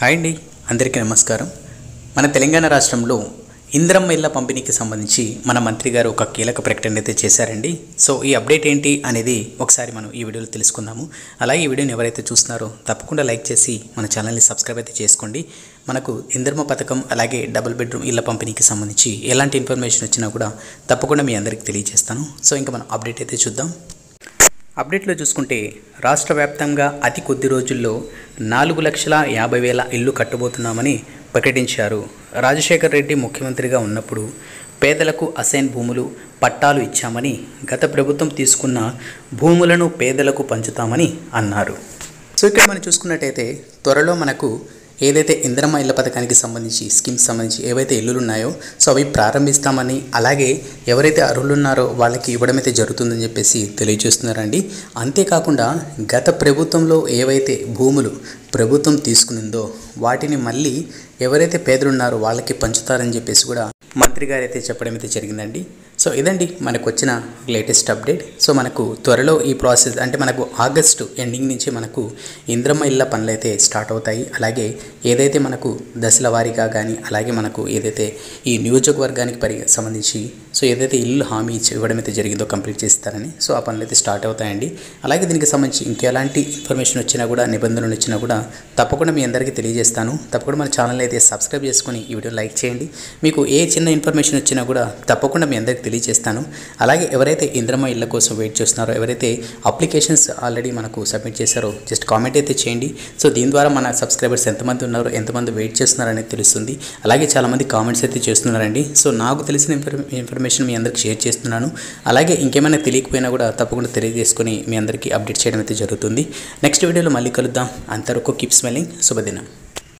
Hi అండి, అందరికీ నమస్కారం. మన తెలంగాణ రాష్ట్రంలో ఇందిరమ్మ ఇళ్ల పంపిణీకి సంబంధించి మన మంత్రి గారు ఒక కీలక ప్రకటన అయితే చేశారండి. సో ఈ అప్డేట్ ఏంటి అనేది ఒకసారి మనం ఈ వీడియోలో తెలుసుకుందాము. అలాగే ఈ వీడియోని ఎవరైతే చూస్తున్నారో తప్పకుండా లైక్ చేసి మన ఛానల్ని సబ్స్క్రైబ్ అయితే చేసుకోండి. మనకు ఇందిరమ్మ పథకం అలాగే డబుల్ బెడ్రూమ్ ఇళ్ల పంపిణీకి సంబంధించి ఎలాంటి ఇన్ఫర్మేషన్ వచ్చినా కూడా తప్పకుండా మీ అందరికీ తెలియజేస్తాను. సో ఇంకా మనం అప్డేట్ అయితే చూద్దాం. అప్డేట్లో చూసుకుంటే రాష్ట్ర వ్యాప్తంగా అతి కొద్ది రోజుల్లో 4,50,000 ఇల్లు కట్టబోతున్నామని ప్రకటించారు. రాజశేఖర్ రెడ్డి ముఖ్యమంత్రిగా ఉన్నప్పుడు పేదలకు అసైన్ భూములు పట్టాలు ఇచ్చామని, గత ప్రభుత్వం తీసుకున్న భూములను పేదలకు పంచుతామని అన్నారు. సో ఇక్కడ మనం చూసుకున్నట్టయితే త్వరలో మనకు ఏదైతే ఇందిరమ్మ ఇళ్ల పథకానికి సంబంధించి స్కీమ్స్ సంబంధించి ఏవైతే ఇల్లులు ఉన్నాయో సో అవి ప్రారంభిస్తామని, అలాగే ఎవరైతే అర్హులు ఉన్నారో వాళ్ళకి ఇవ్వడం అయితే జరుగుతుందని చెప్పేసి తెలియజేస్తున్నారండి. అంతేకాకుండా గత ప్రభుత్వంలో ఏవైతే భూములు ప్రభుత్వం తీసుకునిందో వాటిని మళ్ళీ ఎవరైతే పేదలు ఉన్నారో వాళ్ళకి పంచుతారని చెప్పేసి కూడా మంత్రి గారు అయితే చెప్పడం అయితే జరిగిందండి. సో ఇదండి మనకు వచ్చిన లేటెస్ట్ అప్డేట్. సో మనకు త్వరలో ఈ ప్రాసెస్ అంటే మనకు ఆగస్టు ఎండింగ్ నుంచి మనకు ఇందిరమ్మ ఇళ్ల పనులు అయితే స్టార్ట్ అవుతాయి. అలాగే ఏదైతే మనకు దశల వారీగా కానీ అలాగే మనకు ఏదైతే ఈ నియోజకవర్గానికి సంబంధించి సో ఏదైతే ఇల్లు హామీ ఇవ్వడం అయితే జరిగిందో కంప్లీట్ చేస్తారని సో ఆ పనులు అయితే స్టార్ట్ అవుతాయండి. అలాగే దీనికి సంబంధించి ఇంకెలాంటి ఇన్ఫర్మేషన్ వచ్చినా కూడా నిబంధనలు వచ్చినా కూడా తప్పకుండా మీ అందరికీ తెలియజేస్తాను. తప్పకుండా మన ఛానల్ అయితే సబ్స్క్రైబ్ చేసుకొని ఈ వీడియో లైక్ చేయండి. మీకు ఏ చిన్న ఇన్ఫర్మేషన్ వచ్చినా కూడా తప్పకుండా మీ అందరికీ తెలియజేస్తాను. అలాగే ఎవరైతే ఇందిరమ్మ ఇళ్ల కోసం వెయిట్ చేస్తున్నారో, ఎవరైతే అప్లికేషన్స్ ఆల్రెడీ మనకు సబ్మిట్ చేశారో జస్ట్ కామెంట్ అయితే చేయండి. సో దీని ద్వారా మన సబ్స్క్రైబర్స్ ఎంతమంది ఉన్నారో, ఎంతమంది వెయిట్ చేస్తున్నారు అనేది తెలుస్తుంది. అలాగే చాలామంది కామెంట్స్ అయితే చేస్తున్నారండి. సో నాకు తెలిసిన ఇన్ఫర్మేషన్ మీ అందరికి షేర్ చేస్తున్నాను. అలాగే ఇంకేమైనా తెలియకపోయినా కూడా తప్పకుండా తెలియజేసుకొని మీ అందరికీ అప్డేట్ చేయడం అయితే జరుగుతుంది. నెక్స్ట్ వీడియోలో మళ్ళీ కలుద్దాం. అంతవరకు కీప్ స్మైలింగ్. శుభదినం.